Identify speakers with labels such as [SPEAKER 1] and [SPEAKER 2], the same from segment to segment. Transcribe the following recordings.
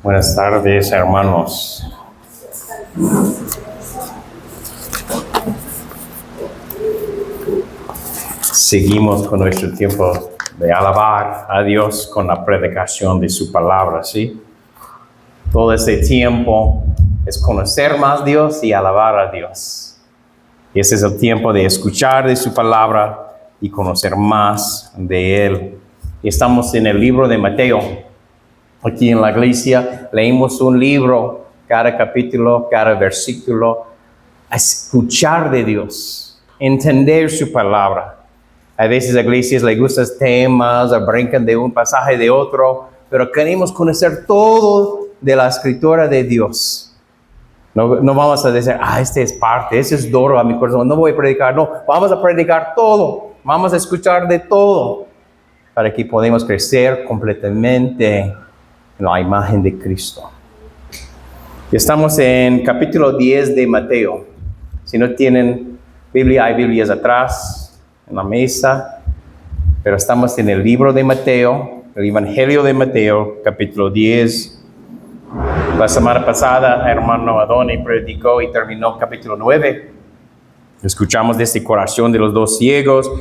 [SPEAKER 1] Buenas tardes, hermanos. Seguimos con nuestro tiempo de alabar a Dios con la predicación de su palabra, ¿sí? Todo ese tiempo es conocer más a Dios y alabar a Dios. Y ese es el tiempo de escuchar de su palabra y conocer más de Él. Y estamos en el libro de Mateo. Aquí en la iglesia leímos un libro, cada capítulo, cada versículo, a escuchar de Dios, entender su palabra. A veces a iglesias les gustan temas, o brincan de un pasaje de otro, pero queremos conocer todo de la escritura de Dios. No vamos a decir, este es parte, ese es duro a mi corazón, no voy a predicar. No, vamos a predicar todo, vamos a escuchar de todo, para que podamos crecer completamente en la imagen de Cristo. Y estamos en capítulo 10 de Mateo. Si no tienen Biblia, hay Biblias atrás, en la mesa. Pero estamos en el libro de Mateo, el Evangelio de Mateo, capítulo 10. La semana pasada, hermano Adoni predicó y terminó capítulo 9. Escuchamos de esta oración de los dos ciegos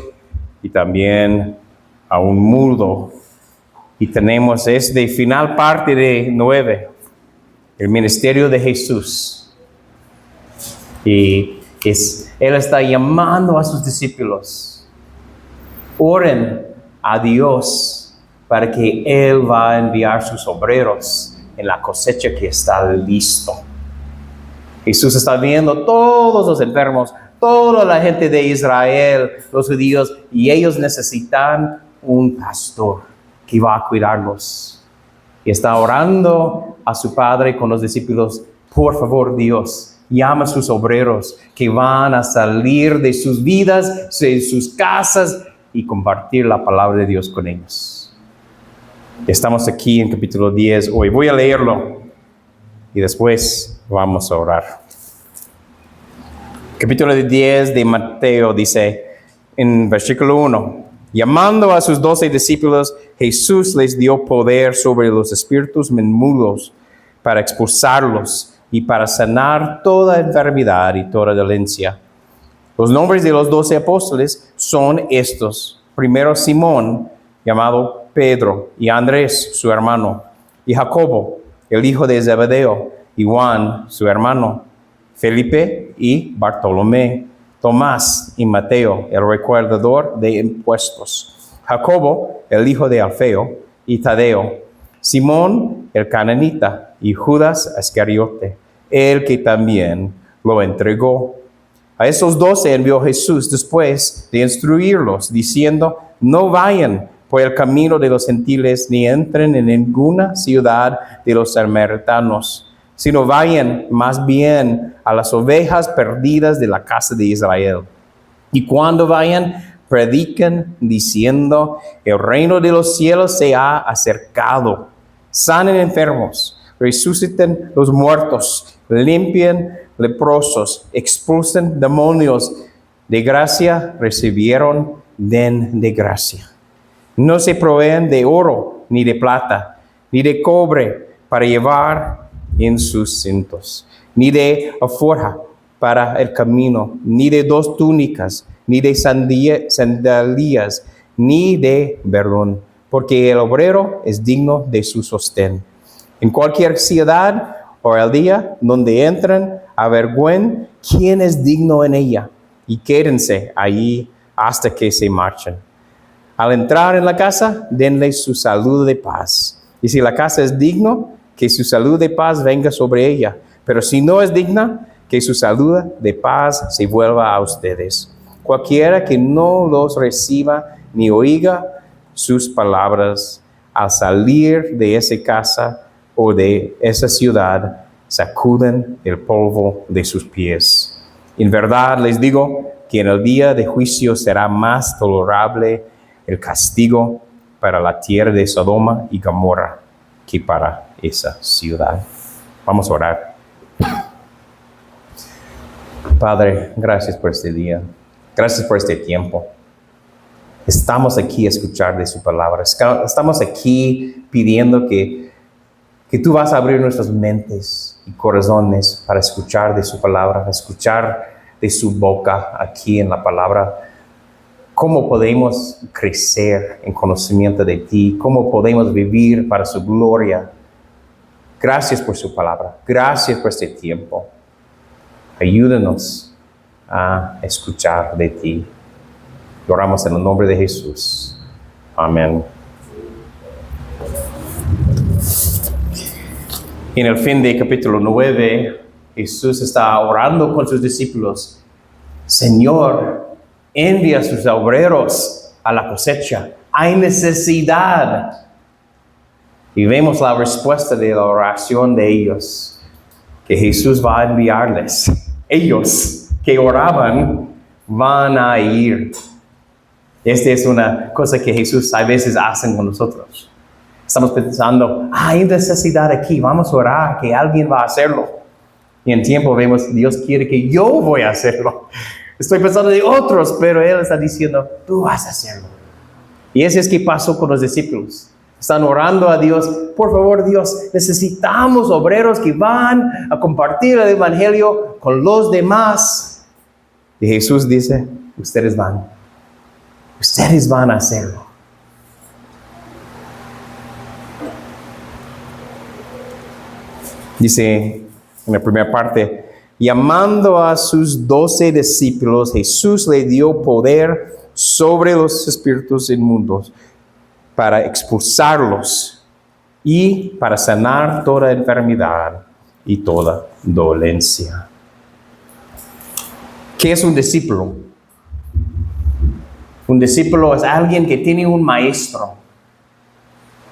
[SPEAKER 1] y también a un mudo. Y tenemos esta final parte de 9, el ministerio de Jesús. Y Él está llamando a sus discípulos. Oren a Dios para que Él va a enviar sus obreros en la cosecha que está listo. Jesús está viendo todos los enfermos, toda la gente de Israel, los judíos, y ellos necesitan un pastor que va a cuidarlos. Y está orando a su Padre con los discípulos, por favor Dios, llama a sus obreros que van a salir de sus vidas, de sus casas y compartir la palabra de Dios con ellos. Estamos aquí en capítulo 10 hoy. Voy a leerlo y después vamos a orar. Capítulo 10 de Mateo dice en versículo 1. Llamando a sus 12 discípulos, Jesús les dio poder sobre los espíritus inmundos para expulsarlos y para sanar toda enfermedad y toda dolencia. Los nombres de los 12 apóstoles son estos. Primero Simón, llamado Pedro, y Andrés, su hermano, y Jacobo, el hijo de Zebedeo, y Juan, su hermano, Felipe y Bartolomé, Tomás y Mateo, el recaudador de impuestos, Jacobo, el hijo de Alfeo, y Tadeo, Simón, el cananita, y Judas Iscariote, el que también lo entregó. A esos 12 envió Jesús después de instruirlos, diciendo, no vayan por el camino de los gentiles, ni entren en ninguna ciudad de los samaritanos, sino vayan más bien a las ovejas perdidas de la casa de Israel. Y cuando vayan, prediquen diciendo, el reino de los cielos se ha acercado. Sanen enfermos, resuciten los muertos, limpien leprosos, expulsen demonios. De gracia recibieron, den de gracia. No se proveen de oro, ni de plata, ni de cobre para llevar en sus cintos, ni de alforja para el camino, ni de 2 túnicas, ni de sandalias, ni de bordón, porque el obrero es digno de su sostén. En cualquier ciudad o aldea donde entren, averigüen quién es digno en ella, y quédense allí hasta que se marchen. Al entrar en la casa, denle su salud de paz. Y si la casa es digna, que su salud de paz venga sobre ella. Pero si no es digna, que su salud de paz se vuelva a ustedes. Cualquiera que no los reciba ni oiga sus palabras, al salir de esa casa o de esa ciudad, sacuden el polvo de sus pies. En verdad les digo que en el día de juicio será más tolerable el castigo para la tierra de Sodoma y Gomorra que para esa ciudad. Vamos a orar. Padre, gracias por este día. Gracias por este tiempo. Estamos aquí a escuchar de su palabra. Estamos aquí pidiendo que que tú vas a abrir nuestras mentes y corazones para escuchar de su palabra, escuchar de su boca aquí en la palabra. Cómo podemos crecer en conocimiento de ti, cómo podemos vivir para su gloria. Gracias por su palabra, gracias por este tiempo. Ayúdanos a escuchar de ti. Oramos en el nombre de Jesús. Amén. En el fin del capítulo 9, Jesús está orando con sus discípulos. Señor, envía a sus obreros a la cosecha. Hay necesidad. Y vemos la respuesta de la oración de ellos, que Jesús va a enviarles. Ellos que oraban van a ir. Esta es una cosa que Jesús a veces hace con nosotros. Estamos pensando, hay necesidad aquí, vamos a orar, que alguien va a hacerlo. Y en tiempo vemos, Dios quiere que yo voy a hacerlo. Estoy pensando de otros, pero Él está diciendo, tú vas a hacerlo. Y eso es que pasó con los discípulos. Están orando a Dios, por favor Dios, necesitamos obreros que van a compartir el evangelio con los demás. Y Jesús dice, ustedes van a hacerlo. Dice en la primera parte, llamando a sus 12 discípulos, Jesús le dio poder sobre los espíritus inmundos para expulsarlos y para sanar toda enfermedad y toda dolencia. ¿Qué es un discípulo? Un discípulo es alguien que tiene un maestro.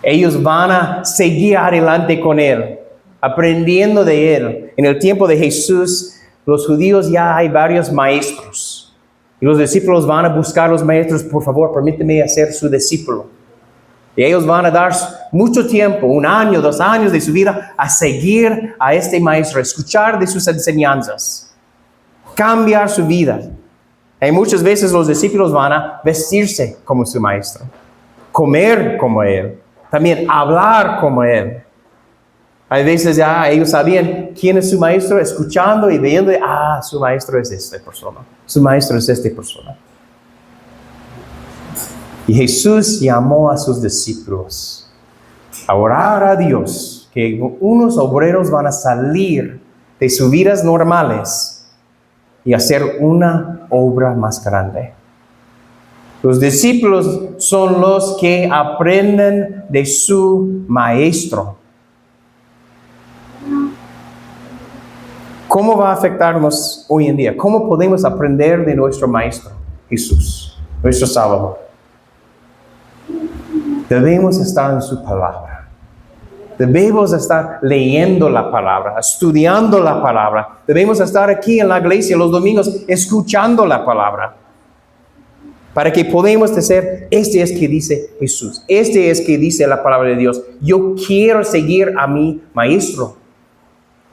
[SPEAKER 1] Ellos van a seguir adelante con él, aprendiendo de él. En el tiempo de Jesús, los judíos ya hay varios maestros. Y los discípulos van a buscar a los maestros, por favor, permíteme ser su discípulo. Y ellos van a dar mucho tiempo, 1 año, 2 años de su vida, a seguir a este maestro, a escuchar de sus enseñanzas, cambiar su vida. Y muchas veces los discípulos van a vestirse como su maestro, comer como él, también hablar como él. Hay veces ya ellos sabían quién es su maestro, escuchando y viendo, su maestro es esta persona, su maestro es esta persona. Y Jesús llamó a sus discípulos a orar a Dios, que unos obreros van a salir de sus vidas normales y hacer una obra más grande. Los discípulos son los que aprenden de su maestro. ¿Cómo va a afectarnos hoy en día? ¿Cómo podemos aprender de nuestro maestro, Jesús, nuestro Salvador? Debemos estar en su palabra. Debemos estar leyendo la palabra, estudiando la palabra. Debemos estar aquí en la iglesia los domingos escuchando la palabra. Para que podamos decir, este es que dice Jesús. Este es que dice la palabra de Dios. Yo quiero seguir a mi maestro.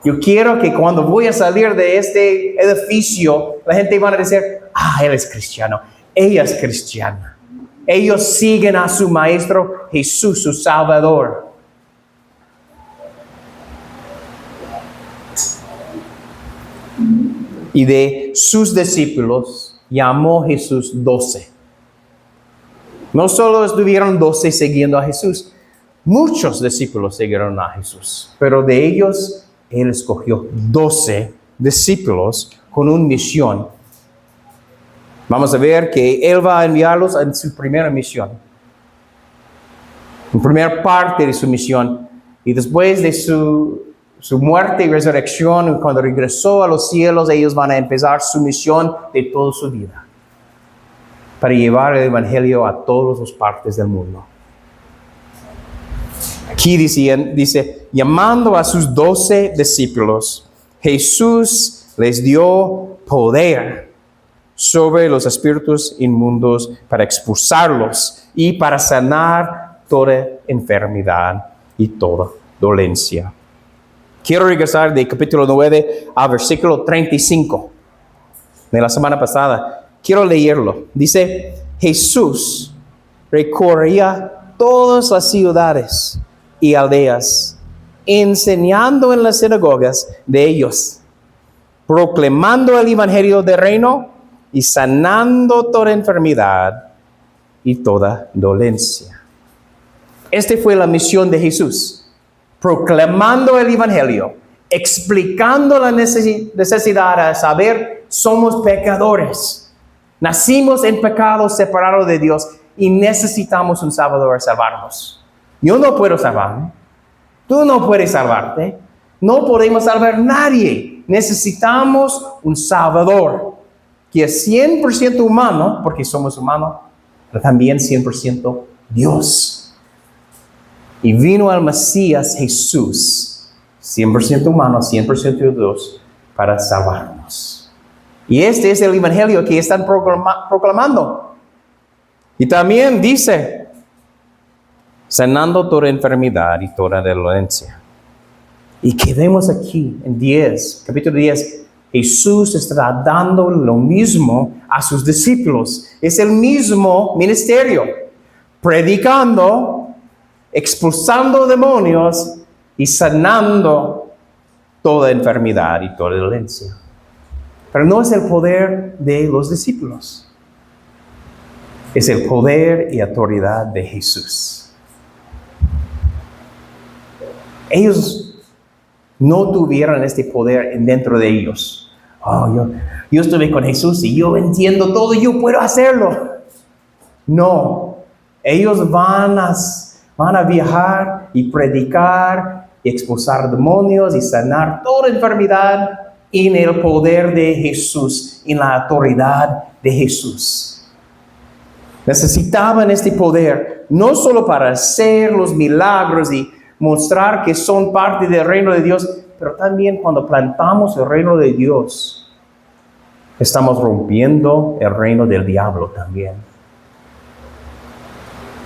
[SPEAKER 1] Yo quiero que cuando voy a salir de este edificio, la gente va a decir, él es cristiano, ella es cristiana. Ellos siguen a su maestro Jesús, su Salvador. Y de sus discípulos llamó Jesús 12. No solo estuvieron 12 siguiendo a Jesús, muchos discípulos siguieron a Jesús, pero de ellos Él escogió 12 discípulos con una misión. Vamos a ver que Él va a enviarlos en su primera misión. En primera parte de su misión. Y después de su muerte y resurrección, cuando regresó a los cielos, ellos van a empezar su misión de toda su vida. Para llevar el evangelio a todas las partes del mundo. Aquí dice, llamando a sus 12 discípulos, Jesús les dio poder sobre los espíritus inmundos para expulsarlos y para sanar toda enfermedad y toda dolencia. Quiero regresar del capítulo 9 al versículo 35 de la semana pasada. Quiero leerlo. Dice, Jesús recorría todas las ciudades y aldeas, enseñando en las sinagogas de ellos, proclamando el evangelio del reino y sanando toda enfermedad y toda dolencia. Esta fue la misión de Jesús, proclamando el evangelio, explicando la necesidad de saber somos pecadores, nacimos en pecado separados de Dios y necesitamos un Salvador a salvarnos. Yo no puedo salvarme, tú no puedes salvarte, no podemos salvar a nadie. Necesitamos un Salvador que es 100% humano, porque somos humanos, pero también 100% Dios. Y vino al Mesías Jesús, 100% humano, 100% Dios, para salvarnos. Y este es el evangelio que están proclamando. Y también dice, sanando toda enfermedad y toda dolencia. Y que vemos aquí en capítulo 10, Jesús está dando lo mismo a sus discípulos. Es el mismo ministerio, predicando, expulsando demonios y sanando toda enfermedad y toda dolencia. Pero no es el poder de los discípulos. Es el poder y autoridad de Jesús. Ellos no tuvieron este poder dentro de ellos. Yo estuve con Jesús y yo entiendo todo, yo puedo hacerlo. No, ellos van a viajar y predicar y expulsar demonios y sanar toda enfermedad en el poder de Jesús, en la autoridad de Jesús. Necesitaban este poder, no solo para hacer los milagros y mostrar que son parte del reino de Dios, pero también cuando plantamos el reino de Dios, estamos rompiendo el reino del diablo también.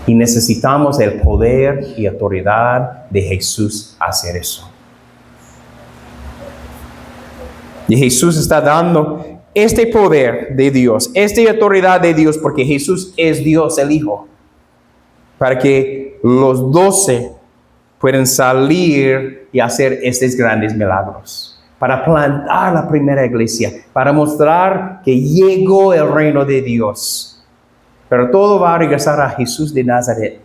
[SPEAKER 1] Y necesitamos el poder y autoridad de Jesús hacer eso. Y Jesús está dando este poder de Dios, esta autoridad de Dios, porque Jesús es Dios el Hijo, para que los 12 pueden salir y hacer estos grandes milagros, para plantar la primera iglesia, para mostrar que llegó el reino de Dios. Pero todo va a regresar a Jesús de Nazaret.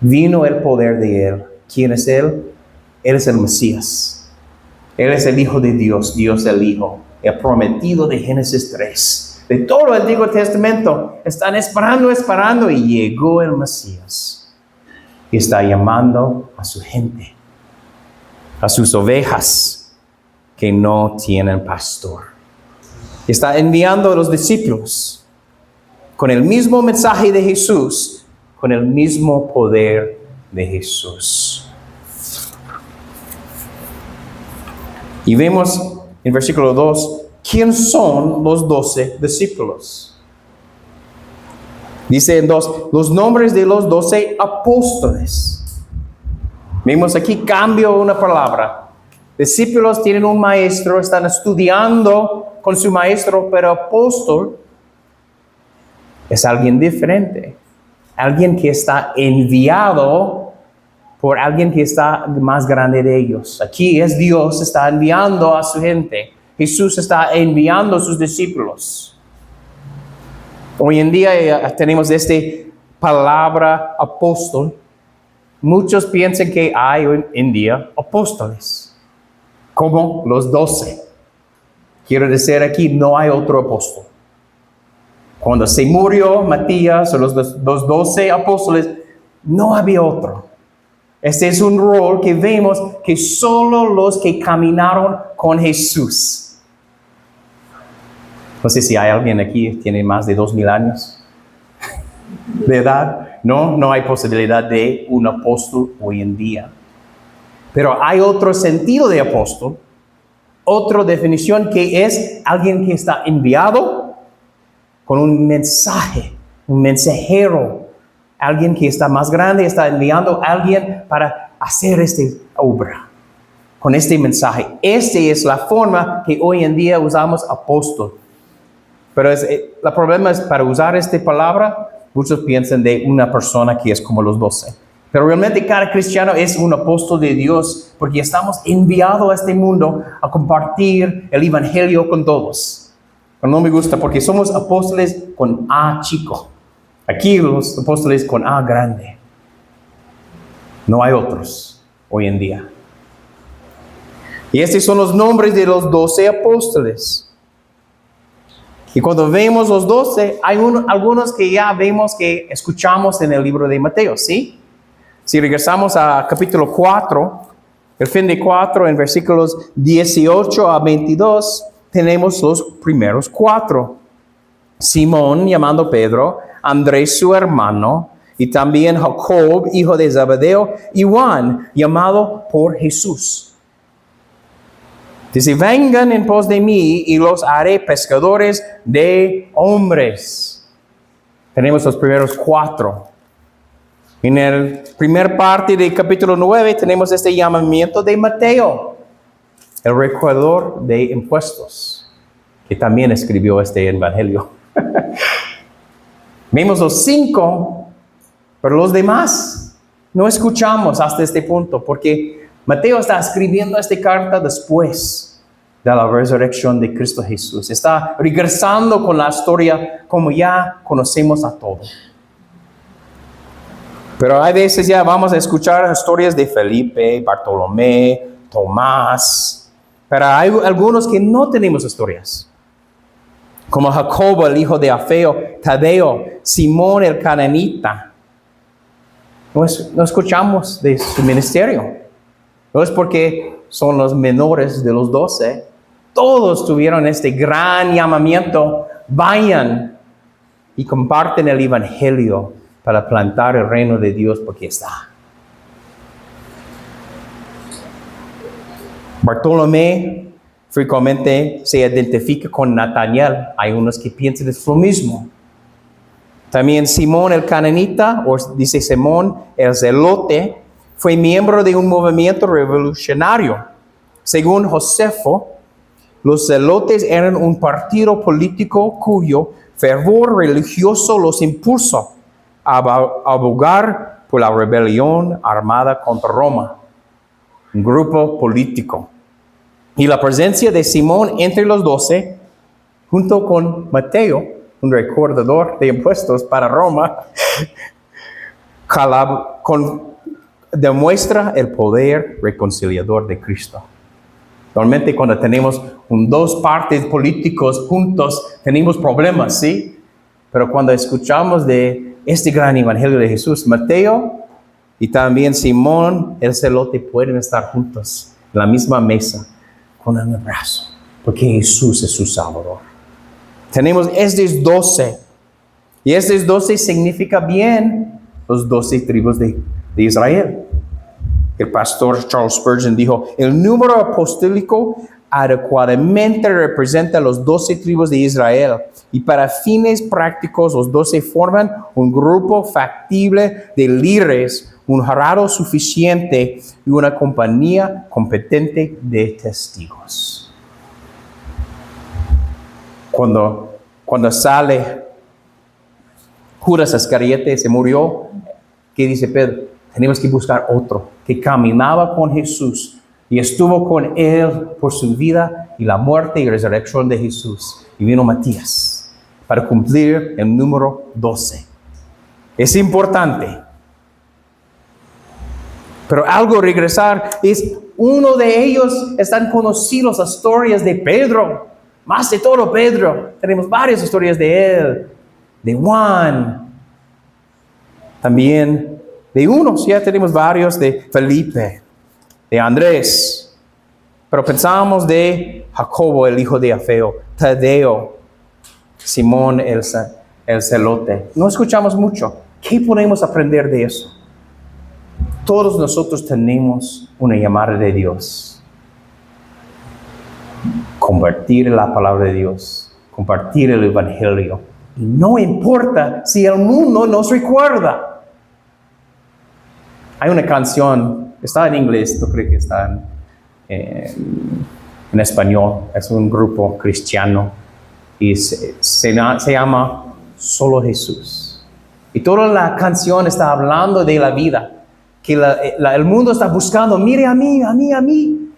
[SPEAKER 1] Vino el poder de Él. ¿Quién es Él? Él es el Mesías. Él es el Hijo de Dios, Dios el Hijo, el prometido de Génesis 3. De todo el Antiguo Testamento están esperando y llegó el Mesías. Y está llamando a su gente, a sus ovejas que no tienen pastor. Está enviando a los discípulos con el mismo mensaje de Jesús, con el mismo poder de Jesús. Y vemos en versículo 2, ¿quién son los 12 discípulos? Dice en 2, los nombres de los 12 apóstoles. Vemos aquí cambio una palabra. Discípulos tienen un maestro, están estudiando con su maestro, pero apóstol es alguien diferente. Alguien que está enviado por alguien que está más grande de ellos. Aquí es Dios, está enviando a su gente. Jesús está enviando a sus discípulos. Hoy en día tenemos esta palabra apóstol. Muchos piensan que hay hoy en día apóstoles, como los 12. Quiero decir aquí, no hay otro apóstol. Cuando se murió Matías o los 12 apóstoles, no había otro. Este es un rol que vemos que solo los que caminaron con Jesús. No sé si hay alguien aquí que tiene más de 2000 años de edad. No hay posibilidad de un apóstol hoy en día. Pero hay otro sentido de apóstol, otra definición que es alguien que está enviado con un mensaje, un mensajero. Alguien que está más grande, está enviando a alguien para hacer esta obra, con este mensaje. Esta es la forma que hoy en día usamos apóstol. Pero el problema es para usar esta palabra, muchos piensan de una persona que es como los 12. Pero realmente cada cristiano es un apóstol de Dios porque estamos enviados a este mundo a compartir el evangelio con todos. Pero no me gusta porque somos apóstoles con A chico. Aquí los apóstoles con A grande. No hay otros hoy en día. Y estos son los nombres de los 12 apóstoles. Y cuando vemos los 12, hay algunos que ya vemos que escuchamos en el libro de Mateo, ¿sí? Si regresamos a capítulo 4, el fin de 4, en versículos 18 a 22, tenemos los primeros 4. Simón, llamado Pedro, Andrés su hermano, y también Jacob, hijo de Zebedeo, y Juan, llamado por Jesús. Dice, vengan en pos de mí y los haré pescadores de hombres. Tenemos los primeros 4. En la primera parte del capítulo 9 tenemos este llamamiento de Mateo, el recaudador de impuestos, que también escribió este evangelio. Vemos los 5, pero los demás no escuchamos hasta este punto, porque Mateo está escribiendo esta carta después de la resurrección de Cristo Jesús. Está regresando con la historia como ya conocemos a todos. Pero hay veces ya vamos a escuchar historias de Felipe, Bartolomé, Tomás. Pero hay algunos que no tenemos historias. Como Jacobo, el hijo de Alfeo, Tadeo, Simón el cananita. No escuchamos de su ministerio. No es porque son los menores de los 12. Todos tuvieron este gran llamamiento. Vayan y comparten el evangelio para plantar el reino de Dios porque está. Bartolomé frecuentemente se identifica con Natanael. Hay unos que piensan es lo mismo. También Simón el cananita, o dice Simón el zelote, fue miembro de un movimiento revolucionario. Según Josefo, los zelotes eran un partido político cuyo fervor religioso los impulsó a abogar por la rebelión armada contra Roma, un grupo político. Y la presencia de Simón entre los 12, junto con Mateo, un recaudador de impuestos para Roma, demuestra el poder reconciliador de Cristo. Normalmente cuando tenemos dos partes políticos juntos, tenemos problemas, ¿sí? Pero cuando escuchamos de este gran evangelio de Jesús, Mateo y también Simón el celote pueden estar juntos en la misma mesa con un abrazo, porque Jesús es su Salvador. Tenemos estos 12, y estos 12 significa bien los 12 tribus de Israel. El pastor Charles Spurgeon dijo, el número apostólico adecuadamente representa los 12 tribus de Israel y para fines prácticos los 12 forman un grupo factible de líderes, un jurado suficiente y una compañía competente de testigos. Cuando sale Judas Iscariote, se murió, ¿qué dice Pedro? Tenemos que buscar otro que caminaba con Jesús y estuvo con él por su vida y la muerte y resurrección de Jesús. Y vino Matías para cumplir el número 12. Es importante. Pero algo regresar es, uno de ellos están conocidos las historias de Pedro. Más de todo Pedro. Tenemos varias historias de él. De Juan. También de unos, ya tenemos varios de Felipe, de Andrés. Pero pensamos de Jacobo, el hijo de Alfeo, Tadeo, Simón el celote. No escuchamos mucho. ¿Qué podemos aprender de eso? Todos nosotros tenemos una llamada de Dios. Compartir la palabra de Dios, compartir el evangelio. Y no importa si el mundo nos recuerda. Hay una canción, está en inglés, no creo que está en español. Es un grupo cristiano y se llama Solo Jesús. Y toda la canción está hablando de la vida. que el mundo está buscando, mire a mí, a mí, a mí.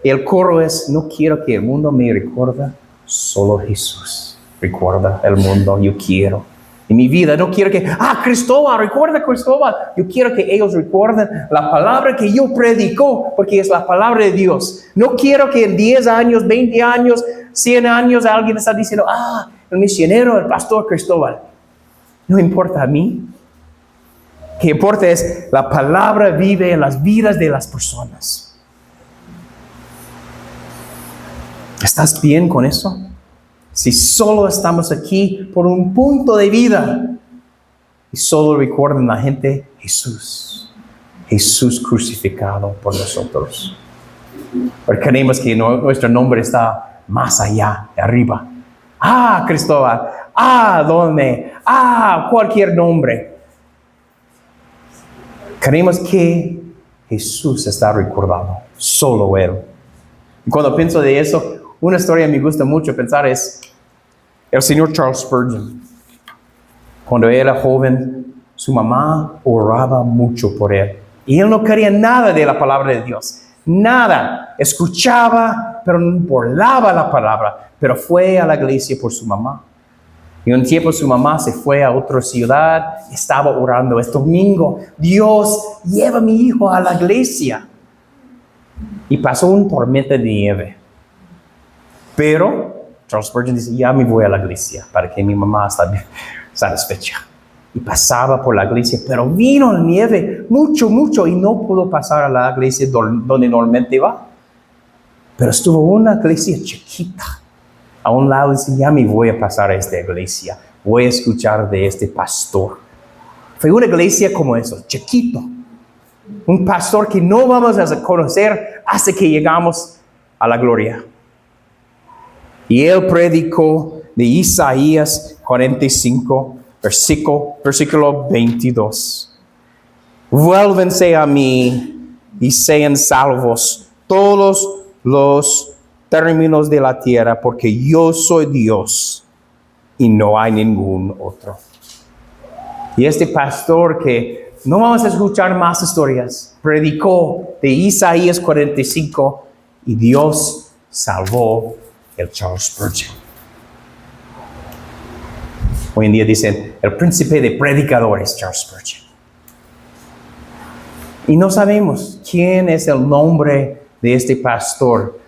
[SPEAKER 1] El coro es, no quiero que el mundo me recuerde, solo Jesús recuerda el mundo, yo quiero. En mi vida no quiero que, Cristóbal, recuerda Cristóbal. Yo quiero que ellos recuerden la palabra que yo predico, porque es la palabra de Dios. No quiero que en 10 años, 20 años, 100 años alguien está diciendo, el misionero, el pastor Cristóbal. No importa a mí. Lo que importa es la palabra vive en las vidas de las personas. ¿Estás bien con eso? Si solo estamos aquí por un punto de vida y solo recuerdan la gente Jesús, Jesús crucificado por nosotros. Porque queremos que nuestro nombre está más allá, de arriba. Cristóbal, ¿dónde? Cualquier nombre. Queremos que Jesús está recordado, solo Él. Y cuando pienso de eso, una historia me gusta mucho pensar es el señor Charles Spurgeon. Cuando era joven, su mamá oraba mucho por él. Y él no quería nada de la palabra de Dios. Nada. Escuchaba, pero no burlaba la palabra. Pero fue a la iglesia por su mamá. Y un tiempo su mamá se fue a otra ciudad y estaba orando. Es domingo. Dios, lleva a mi hijo a la iglesia. Y pasó una tormenta de nieve. Pero Charles Spurgeon dice, ya me voy a la iglesia para que mi mamá esté satisfecha. Y pasaba por la iglesia, pero vino la nieve mucho y no pudo pasar a la iglesia donde normalmente va. Pero estuvo una iglesia chiquita. A un lado dice, ya me voy a pasar a esta iglesia. Voy a escuchar de este pastor. Fue una iglesia como eso, chiquito. Un pastor que no vamos a conocer hasta que llegamos a la gloria. Y él predicó de Isaías 45, versículo 22. Vuélvense a mí y sean salvos todos los términos de la tierra, porque yo soy Dios y no hay ningún otro. Y este pastor que no vamos a escuchar más historias, predicó de Isaías 45 y Dios salvó el Charles Spurgeon. Hoy en día dicen, el príncipe de predicadores, Charles Spurgeon. Y no sabemos quién es el nombre de este pastor.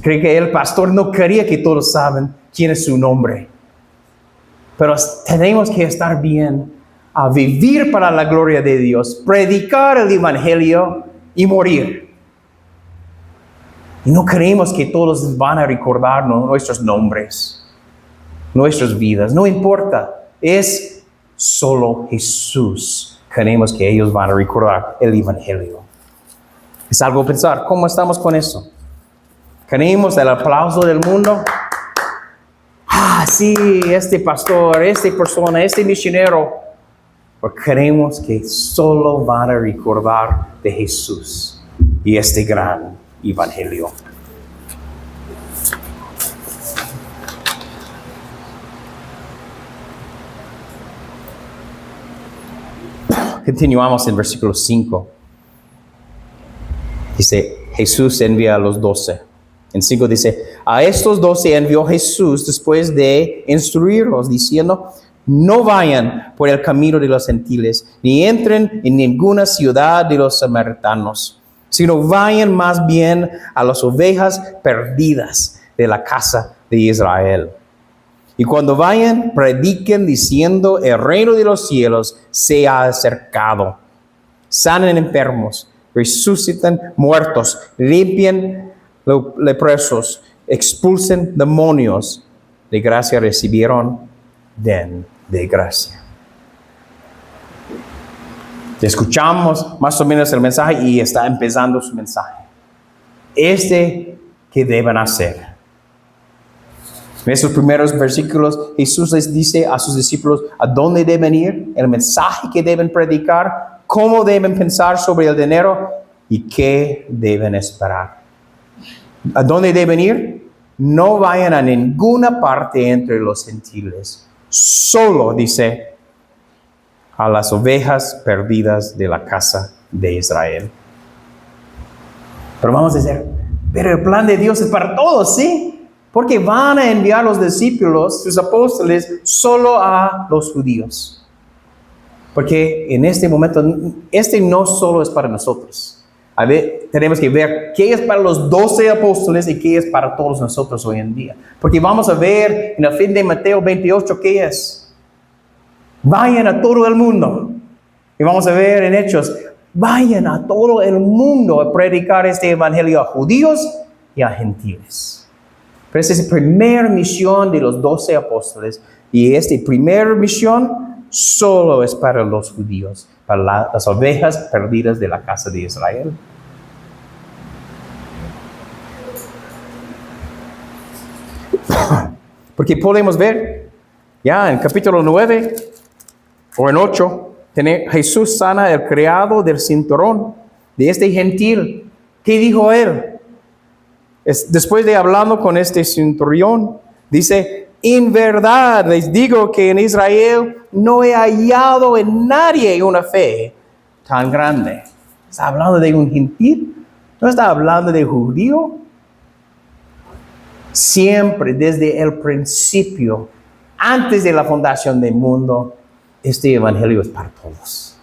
[SPEAKER 1] Creo que el pastor no quería que todos saben quién es su nombre. Pero tenemos que estar bien a vivir para la gloria de Dios, predicar el evangelio y morir. Y no creemos que todos van a recordar nuestros nombres, nuestras vidas. No importa. Es solo Jesús. Queremos que ellos van a recordar el evangelio. Es algo a pensar. ¿Cómo estamos con eso? ¿Queremos el aplauso del mundo? Sí, este pastor, esta persona, este misionero. O queremos que solo van a recordar de Jesús y este gran evangelio. Continuamos en versículo 5. Dice, Jesús envía a los 12. En 5 dice, a estos 12 envió Jesús después de instruirlos, diciendo, no vayan por el camino de los gentiles, ni entren en ninguna ciudad de los samaritanos, sino vayan más bien a las ovejas perdidas de la casa de Israel. Y cuando vayan, prediquen diciendo, el reino de los cielos se ha acercado. Sanen enfermos, resucitan muertos, limpian leprosos, expulsen demonios. De gracia recibieron, den de gracia. Escuchamos más o menos el mensaje y está empezando su mensaje. ¿Qué deben hacer? En esos primeros versículos, Jesús les dice a sus discípulos a dónde deben ir, el mensaje que deben predicar, cómo deben pensar sobre el dinero y qué deben esperar. ¿A dónde deben ir? No vayan a ninguna parte entre los gentiles. Solo, dice, a las ovejas perdidas de la casa de Israel. Pero vamos a decir, pero el plan de Dios es para todos, ¿sí? Porque van a enviar los discípulos, sus apóstoles, solo a los judíos. Porque en este momento, no solo es para nosotros. A ver, tenemos que ver qué es para los 12 apóstoles y qué es para todos nosotros hoy en día. Porque vamos a ver en el fin de Mateo 28 qué es. Vayan a todo el mundo. Y vamos a ver en Hechos, vayan a todo el mundo a predicar este evangelio a judíos y a gentiles. Pero esa es la primera misión de los 12 apóstoles. Y esta primera misión solo es para los judíos, para las ovejas perdidas de la casa de Israel. Porque podemos ver, ya en capítulo 9 o en 8, Jesús sana el criado del cinturón de este gentil. ¿Qué dijo él? Después de hablando con este centurión, dice, en verdad les digo que en Israel no he hallado en nadie una fe tan grande. ¿Está hablando de un gentil? ¿No está hablando de judío? Siempre, desde el principio, antes de la fundación del mundo, este evangelio es para todos.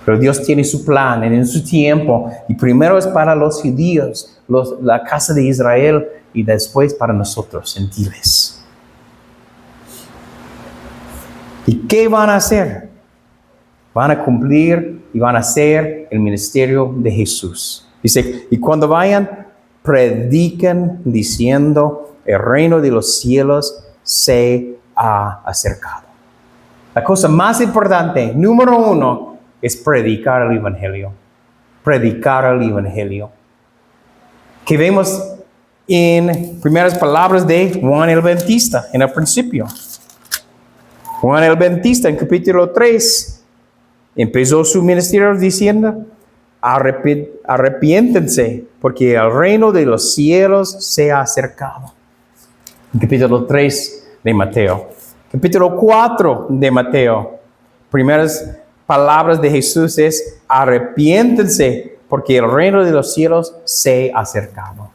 [SPEAKER 1] Pero Dios tiene su plan en su tiempo. Y primero es para los judíos, la casa de Israel, y después para nosotros, gentiles. ¿Y qué van a hacer? Van a cumplir y van a hacer el ministerio de Jesús. Dice, y cuando vayan, prediquen diciendo, el reino de los cielos se ha acercado. La cosa más importante, número 1, es predicar el evangelio. Predicar el evangelio. Que vemos en primeras palabras de Juan el Bautista en el principio. Juan el Bautista en capítulo 3 empezó su ministerio diciendo, arrepiéntense porque el reino de los cielos se ha acercado. En capítulo 3 de Mateo. Capítulo 4 de Mateo. Primeras palabras de Jesús es, arrepiéntense porque el reino de los cielos se ha acercado.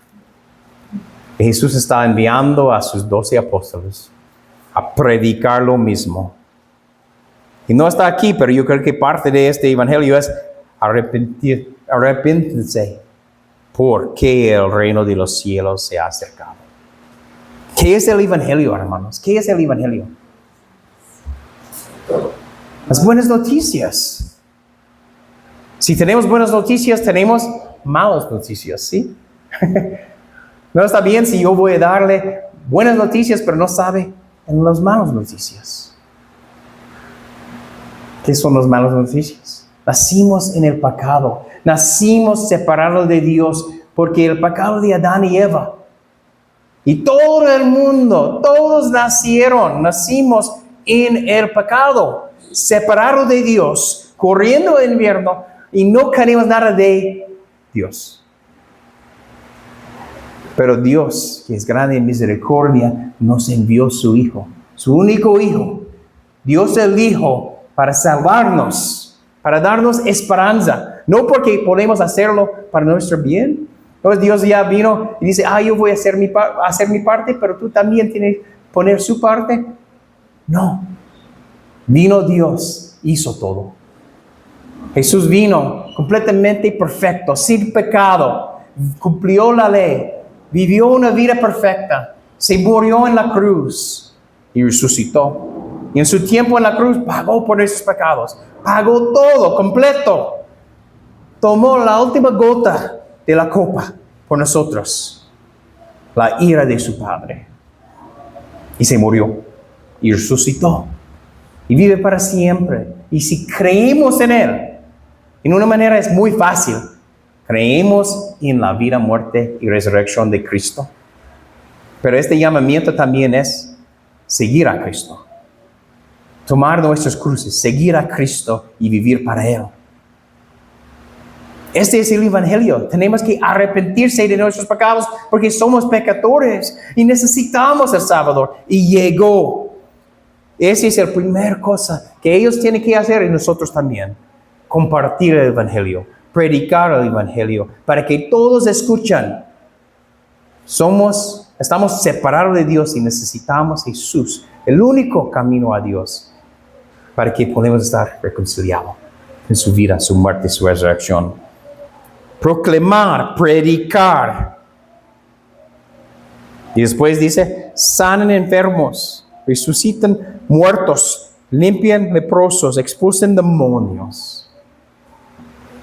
[SPEAKER 1] Y Jesús está enviando a sus 12 apóstoles a predicar lo mismo. Y no está aquí, pero yo creo que parte de este evangelio es arrepiéntense porque el reino de los cielos se ha acercado. ¿Qué es el evangelio, hermanos? ¿Qué es el evangelio? Las buenas noticias. Si tenemos buenas noticias, tenemos malas noticias, ¿sí? No está bien si yo voy a darle buenas noticias, pero no sabe en las malas noticias. ¿Qué son las malas noticias? Nacimos en el pecado. Nacimos separados de Dios porque el pecado de Adán y Eva. Y todo el mundo, todos nacimos en el pecado, separados de Dios, corriendo el infierno y no queremos nada de Dios. Pero Dios, que es grande en misericordia, nos envió su Hijo, su único Hijo. Dios el Hijo para salvarnos, para darnos esperanza. No porque podemos hacerlo para nuestro bien. Entonces Dios ya vino y dice, yo voy a hacer mi parte, pero tú también tienes que poner su parte. No. Vino Dios, hizo todo. Jesús vino completamente perfecto, sin pecado. Cumplió la ley. Vivió una vida perfecta. Se murió en la cruz y resucitó. Y en su tiempo en la cruz pagó por nuestros pecados. Pagó todo, completo. Tomó la última gota de la copa por nosotros. La ira de su Padre. Y se murió. Y resucitó. Y vive para siempre. Y si creemos en Él, en una manera es muy fácil. Creemos en la vida, muerte y resurrección de Cristo. Pero este llamamiento también es seguir a Cristo. Tomar nuestras cruces, seguir a Cristo y vivir para Él. Este es el evangelio. Tenemos que arrepentirse de nuestros pecados porque somos pecadores y necesitamos al Salvador. Y llegó. Esa es la primera cosa que ellos tienen que hacer y nosotros también. compartir el Evangelio, predicar el Evangelio, para que todos escuchen. Estamos separados de Dios y necesitamos Jesús, el único camino a Dios, para que podamos estar reconciliados en su vida, su muerte y su resurrección. Proclamar, predicar. Y después dice, sanen enfermos, resucitan muertos, limpian leprosos, expulsen demonios.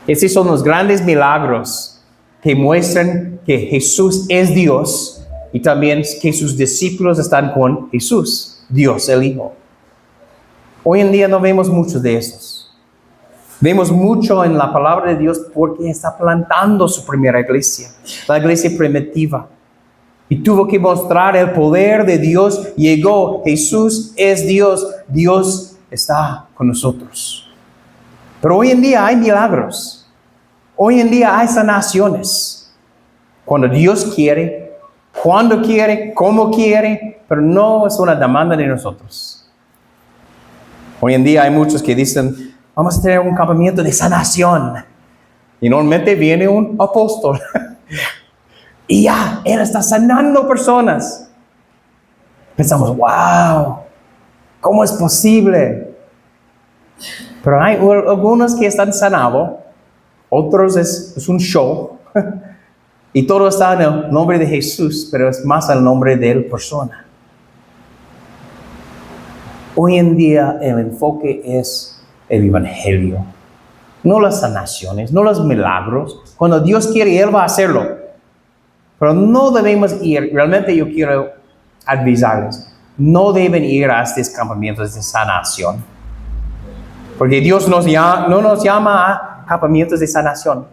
[SPEAKER 1] Esos son los grandes milagros que muestran que Jesús es Dios y también que sus discípulos están con Jesús, Dios el Hijo. Hoy en día no vemos muchos de esos. Vemos mucho en la palabra de Dios porque está plantando su primera iglesia, la iglesia primitiva. Y tuvo que mostrar el poder de Dios. Llegó, Jesús es Dios, Dios está con nosotros. Pero hoy en día hay milagros. Hoy en día hay sanaciones. Cuando Dios quiere, cuando quiere, cómo quiere, pero no es una demanda de nosotros. Hoy en día hay muchos que dicen, vamos a tener un campamento de sanación. Y normalmente viene un apóstol. Y ya, Él está sanando personas. Pensamos, wow, ¿cómo es posible? Pero hay algunos que están sanados, otros es un show. Y todo está en el nombre de Jesús, pero es más el nombre de la persona. Hoy en día el enfoque es el Evangelio. No las sanaciones, no los milagros. Cuando Dios quiere, Él va a hacerlo. Pero no debemos ir, realmente yo quiero avisarles, no deben ir a estos campamentos de sanación. Porque Dios no nos llama a campamentos de sanación.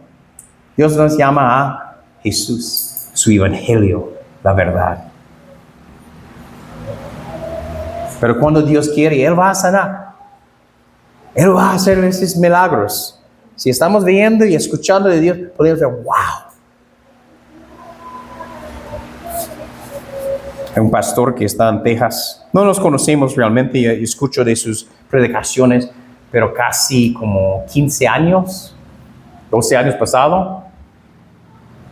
[SPEAKER 1] Dios nos llama a Jesús, su Evangelio, la verdad. Pero cuando Dios quiere, Él va a sanar. Él va a hacer esos milagros. Si estamos viendo y escuchando de Dios, podemos decir, wow. Hay un pastor que está en Texas. No nos conocemos realmente, yo escucho de sus predicaciones, pero casi como 15 años, 12 años pasado,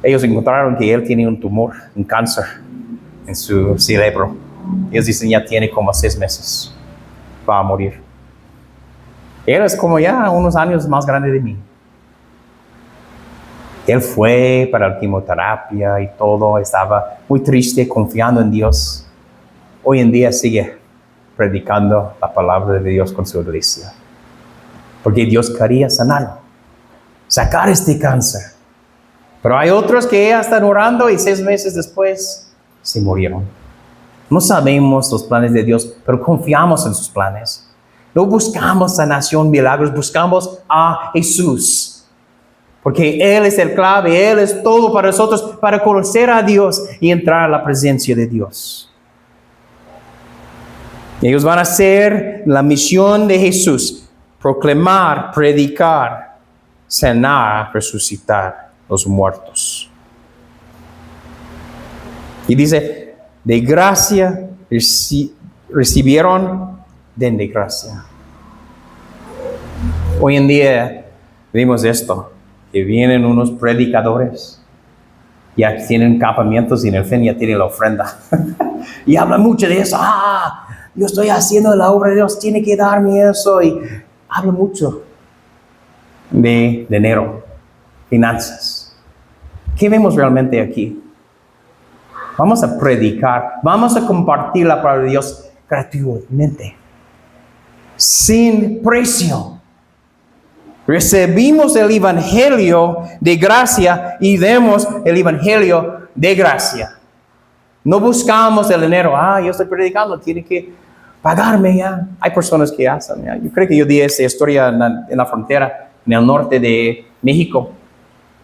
[SPEAKER 1] ellos encontraron que él tiene un tumor, un cáncer en su cerebro. Ellos dicen ya tiene como 6 meses, va a morir. Él es como ya unos años más grande de mí. Él fue para la quimioterapia y todo, estaba muy triste, confiando en Dios. Hoy en día sigue predicando la palabra de Dios con su iglesia. Porque Dios quería sanarlo, sacar este cáncer. Pero hay otros que ya están orando y 6 meses después se murieron. No sabemos los planes de Dios, pero confiamos en sus planes. No buscamos sanación, milagros, buscamos a Jesús. Porque Él es el clave, Él es todo para nosotros, para conocer a Dios y entrar a la presencia de Dios. Ellos van a hacer la misión de Jesús, proclamar, predicar, sanar, resucitar los muertos. Y dice, de gracia recibieron, den de gracia. Hoy en día vemos esto. Que vienen unos predicadores, ya tienen campamentos y en el fin ya tienen la ofrenda. Y hablan mucho de eso. Yo estoy haciendo la obra de Dios, tiene que darme eso. Y hablan mucho de dinero, finanzas. ¿Qué vemos realmente aquí? Vamos a predicar, vamos a compartir la palabra de Dios gratuitamente, sin precio. Recibimos el Evangelio de gracia y demos el Evangelio de gracia. No buscamos el dinero. Yo estoy predicando, tiene que pagarme ya. Hay personas que hacen. ¿Ya? Yo creo que yo di esta historia en la frontera, en el norte de México.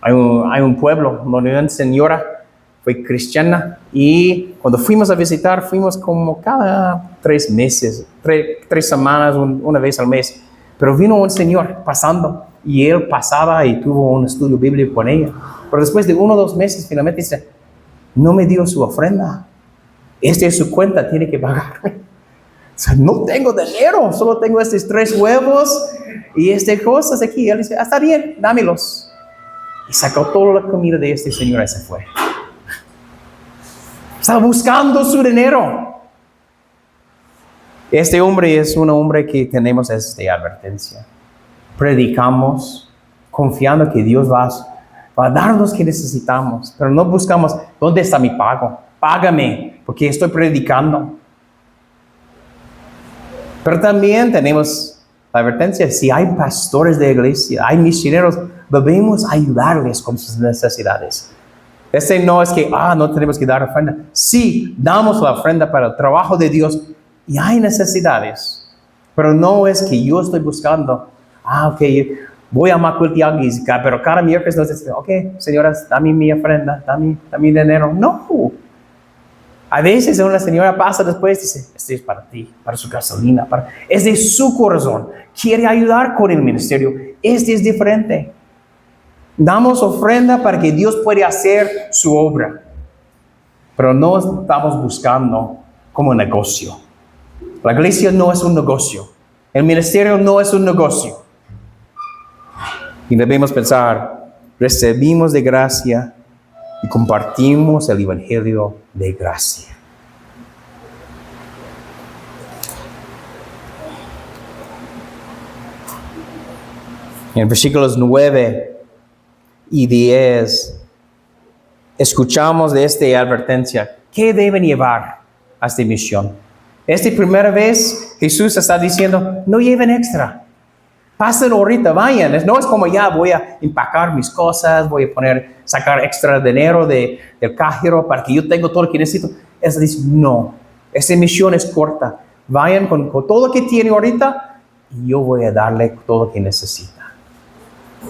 [SPEAKER 1] Hay un pueblo donde una señora fue cristiana y cuando fuimos a visitar, fuimos como cada 3 meses, 3 semanas, una vez al mes. Pero vino un señor pasando y él pasaba y tuvo un estudio bíblico con ella. Pero después de 1 o 2 meses finalmente dice, no me dio su ofrenda. Esta es su cuenta, tiene que pagar. sea, no tengo dinero, solo tengo estos 3 huevos y estas cosas aquí. Él dice, está bien, dámelos. Y sacó toda la comida de este señor y se fue. Estaba buscando su dinero. Este hombre es un hombre que tenemos esta advertencia. Predicamos confiando que Dios va a darnos lo que necesitamos, pero no buscamos, ¿dónde está mi pago? Págame, porque estoy predicando. Pero también tenemos la advertencia, si hay pastores de iglesia, hay misioneros, debemos ayudarles con sus necesidades. No es que, no tenemos que dar ofrenda. Sí, damos la ofrenda para el trabajo de Dios y hay necesidades. Pero no es que yo estoy buscando, ok, voy a Macuiltianguis, pero cada miércoles no es, ok, señoras, dame mi ofrenda, dame dinero. No. A veces una señora pasa después y dice, este es para ti, para su gasolina, es de su corazón. Quiere ayudar con el ministerio. Este es diferente. Damos ofrenda para que Dios pueda hacer su obra. Pero no estamos buscando como negocio. La iglesia no es un negocio. El ministerio no es un negocio. Y debemos pensar, recibimos de gracia y compartimos el evangelio de gracia. En versículos 9 y 10, escuchamos de esta advertencia. ¿Qué deben llevar a esta misión? Esta primera vez Jesús está diciendo, no lleven extra. Pasen ahorita, vayan. No es como ya voy a empacar mis cosas, voy a sacar extra dinero del cajero para que yo tenga todo lo que necesito. Él dice, no, esta misión es corta. Vayan con todo lo que tiene ahorita y yo voy a darle todo lo que necesita.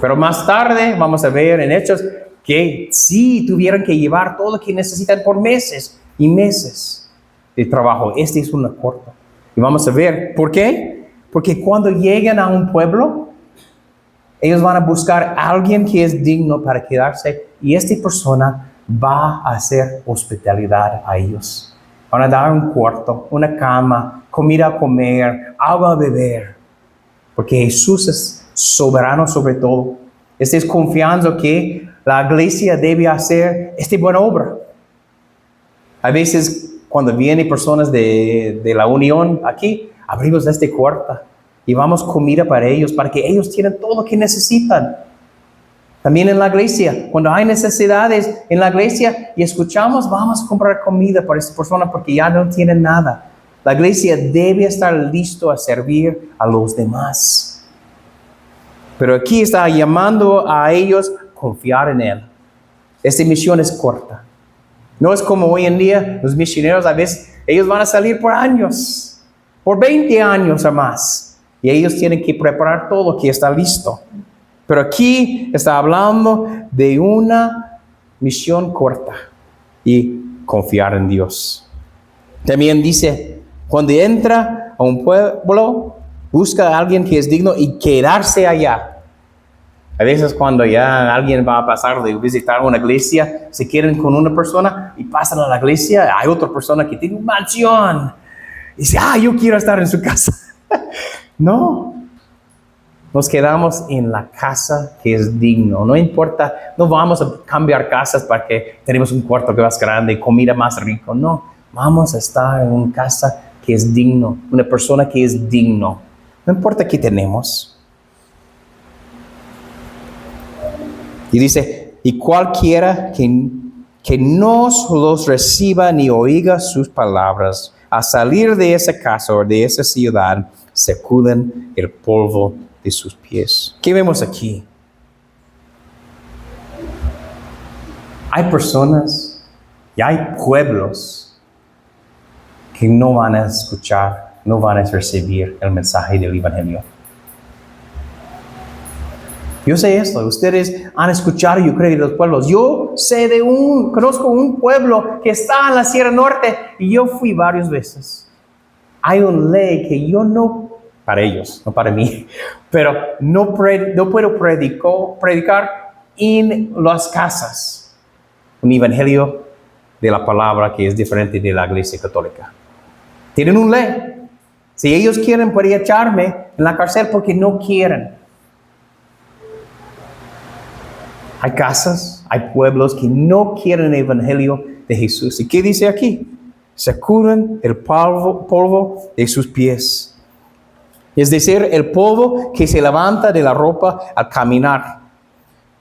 [SPEAKER 1] Pero más tarde vamos a ver en Hechos que sí tuvieron que llevar todo lo que necesitan por meses y meses de trabajo. Este es una corta. Y vamos a ver, ¿por qué? Porque cuando llegan a un pueblo, ellos van a buscar a alguien que es digno para quedarse y esta persona va a hacer hospitalidad a ellos. Van a dar un cuarto, una cama, comida a comer, agua a beber. Porque Jesús es soberano sobre todo. Es confiando que la iglesia debe hacer esta buena obra. A veces cuando vienen personas de la unión aquí, abrimos este cuarto y vamos comida para ellos, para que ellos tengan todo lo que necesitan. También en la iglesia, cuando hay necesidades en la iglesia y escuchamos, vamos a comprar comida para esta persona porque ya no tienen nada. La iglesia debe estar listo a servir a los demás. Pero aquí está llamando a ellos a confiar en Él. Esta misión es corta. No es como hoy en día, los misioneros a veces, ellos van a salir por años, por 20 años o más. Y ellos tienen que preparar todo lo que está listo. Pero aquí está hablando de una misión corta y confiar en Dios. También dice, cuando entra a un pueblo, busca a alguien que es digno y quedarse allá. A veces cuando ya alguien va a pasar de visitar una iglesia, se quieren con una persona y pasan a la iglesia, hay otra persona que tiene una mansión. Y dice, yo quiero estar en su casa. No. Nos quedamos en la casa que es digno. No importa, no vamos a cambiar casas para que tenemos un cuarto más grande, comida más rico. No, vamos a estar en una casa que es digno, una persona que es digno. No importa qué tenemos. Y dice, y cualquiera que no los reciba ni oiga sus palabras, a salir de esa casa o de esa ciudad, sacuden el polvo de sus pies. ¿Qué vemos aquí? Hay personas y hay pueblos que no van a escuchar, no van a recibir el mensaje del Evangelio. Yo sé esto, ustedes han escuchado, yo creo, de los pueblos. Yo sé conozco un pueblo que está en la Sierra Norte y yo fui varias veces. Hay una ley que yo no, para ellos, no para mí, pero no puedo predicar en las casas un evangelio de la palabra que es diferente de la iglesia católica. Tienen una ley. Si ellos quieren, pueden echarme en la cárcel porque no quieren. Hay casas, hay pueblos que no quieren el evangelio de Jesús. ¿Y qué dice aquí? Sacuden el polvo de sus pies. Es decir, el polvo que se levanta de la ropa al caminar.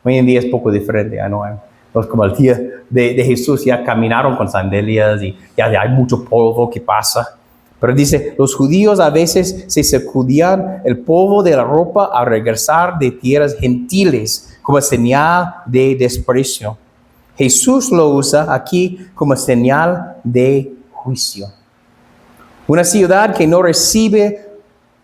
[SPEAKER 1] Hoy en día es poco diferente, ya no hay. Los como el día de Jesús ya caminaron con sandalias y ya hay mucho polvo que pasa. Pero dice, los judíos a veces se sacudían el polvo de la ropa al regresar de tierras gentiles como señal de desprecio. Jesús lo usa aquí como señal de juicio. Una ciudad que no recibe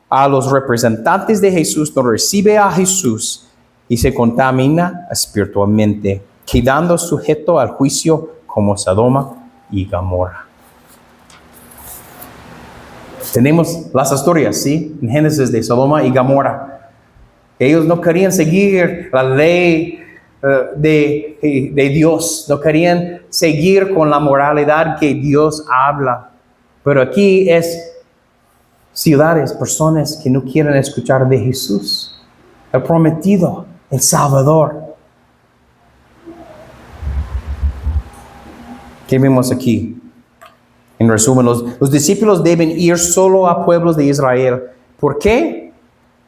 [SPEAKER 1] a los representantes de Jesús, no recibe a Jesús y se contamina espiritualmente, quedando sujeto al juicio como Sodoma y Gomorra. Tenemos las historias, ¿sí? En Génesis de Sodoma y Gomorra. Ellos no querían seguir la ley de Dios, no querían seguir con la moralidad que Dios habla. Pero aquí es ciudades, personas que no quieren escuchar de Jesús, el prometido, el Salvador. ¿Qué vemos aquí? En resumen, los discípulos deben ir solo a pueblos de Israel. ¿Por qué?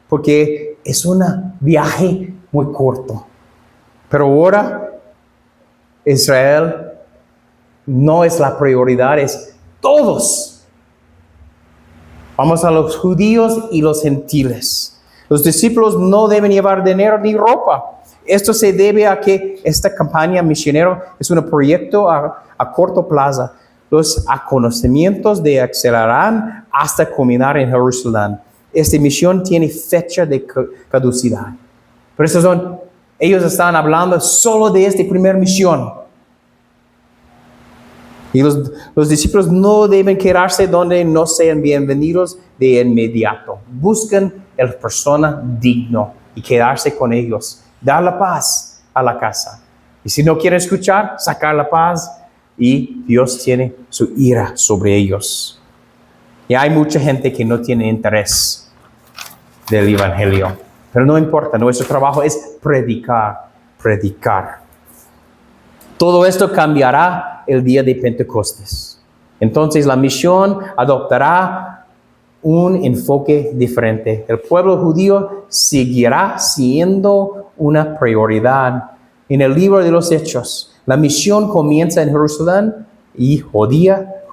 [SPEAKER 1] Porque es un viaje muy corto. Pero ahora Israel no es la prioridad, es todos. Vamos a los judíos y los gentiles. Los discípulos no deben llevar dinero ni ropa. Esto se debe a que esta campaña misionera es un proyecto a corto plazo. Los conocimientos de acelerarán hasta culminar en Jerusalén. Esta misión tiene fecha de caducidad. Por eso ellos están hablando solo de esta primera misión. Y los discípulos no deben quedarse donde no sean bienvenidos de inmediato. Buscan a la persona digno y quedarse con ellos. Dar la paz a la casa. Y si no quieren escuchar, sacar la paz. Y Dios tiene su ira sobre ellos. Y hay mucha gente que no tiene interés del evangelio. Pero no importa, nuestro trabajo es predicar. Todo esto cambiará el día de Pentecostés. Entonces la misión adoptará un enfoque diferente. El pueblo judío seguirá siendo una prioridad. En el libro de los Hechos, la misión comienza en Jerusalén y Judía,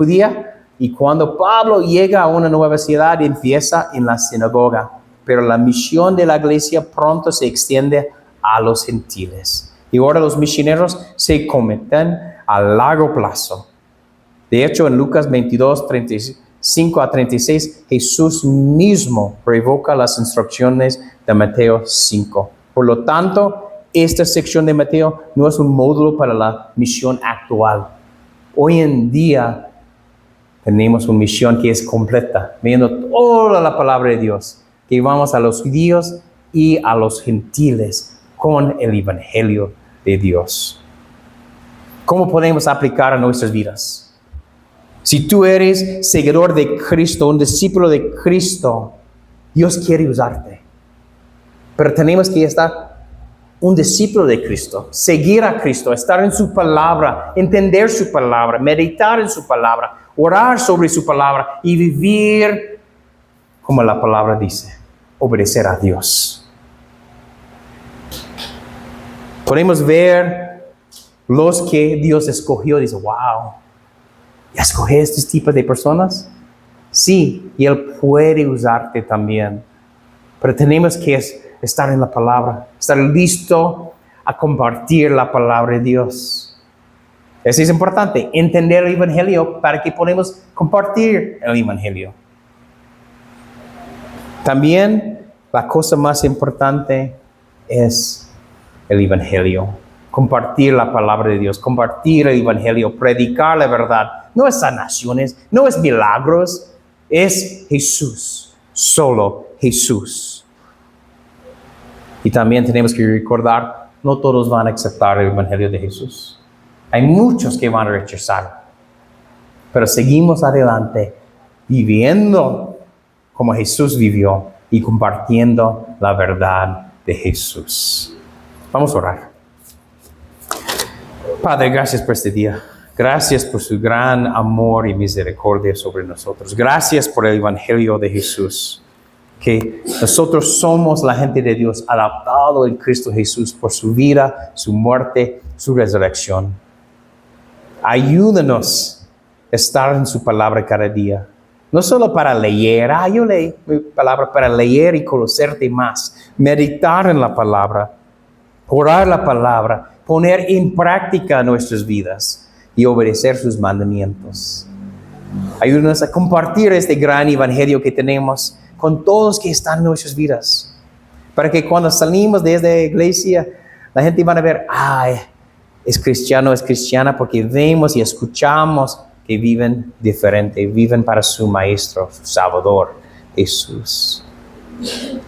[SPEAKER 1] y cuando Pablo llega a una nueva ciudad, empieza en la sinagoga. Pero la misión de la iglesia pronto se extiende a los gentiles. Y ahora los misioneros se cometen a largo plazo. De hecho, en Lucas 22, 35 a 36, Jesús mismo revoca las instrucciones de Mateo 5. Por lo tanto, esta sección de Mateo no es un módulo para la misión actual. Hoy en día tenemos una misión que es completa, viendo toda la palabra de Dios, que vamos a los judíos y a los gentiles con el evangelio de Dios. ¿Cómo podemos aplicar a nuestras vidas? Si tú eres seguidor de Cristo, un discípulo de Cristo, Dios quiere usarte. Pero tenemos que estar un discípulo de Cristo, seguir a Cristo, estar en su palabra, entender su palabra, meditar en su palabra, orar sobre su palabra y vivir como la palabra dice, obedecer a Dios. Podemos ver los que Dios escogió, dice, wow, ¿ya escogí estos tipos de personas? Sí, y Él puede usarte también, pero tenemos que estar en la palabra, estar listo a compartir la palabra de Dios. Eso es importante, entender el evangelio para que podamos compartir el evangelio. También la cosa más importante es el evangelio. Compartir la palabra de Dios, compartir el evangelio, predicar la verdad. No es sanaciones, no es milagros, es Jesús, solo Jesús. Y también tenemos que recordar, no todos van a aceptar el evangelio de Jesús. Hay muchos que van a rechazar. Pero seguimos adelante, viviendo como Jesús vivió y compartiendo la verdad de Jesús. Vamos a orar. Padre, gracias por este día. Gracias por su gran amor y misericordia sobre nosotros. Gracias por el Evangelio de Jesús. Que nosotros somos la gente de Dios adaptado en Cristo Jesús por su vida, su muerte, su resurrección. Ayúdanos a estar en su palabra cada día. No solo para leer, yo leí mi palabra para leer y conocerte más. Meditar en la palabra, orar la palabra, poner en práctica nuestras vidas y obedecer sus mandamientos. Ayúdanos a compartir este gran evangelio que tenemos con todos que están en nuestras vidas. Para que cuando salimos de esta iglesia, la gente va a ver, es cristiano, es cristiana, porque vemos y escuchamos que viven diferente, viven para su Maestro, su Salvador, Jesús.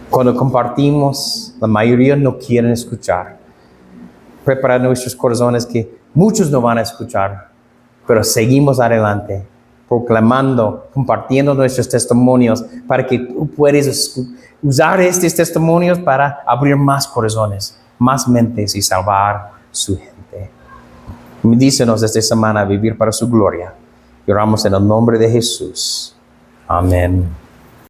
[SPEAKER 1] Cuando compartimos, la mayoría no quieren escuchar. Prepara nuestros corazones que muchos no van a escuchar, pero seguimos adelante, proclamando, compartiendo nuestros testimonios para que tú puedas usar estos testimonios para abrir más corazones, más mentes y salvar su gente. Bendícenos esta semana a vivir para su gloria. Oramos en el nombre de Jesús. Amén.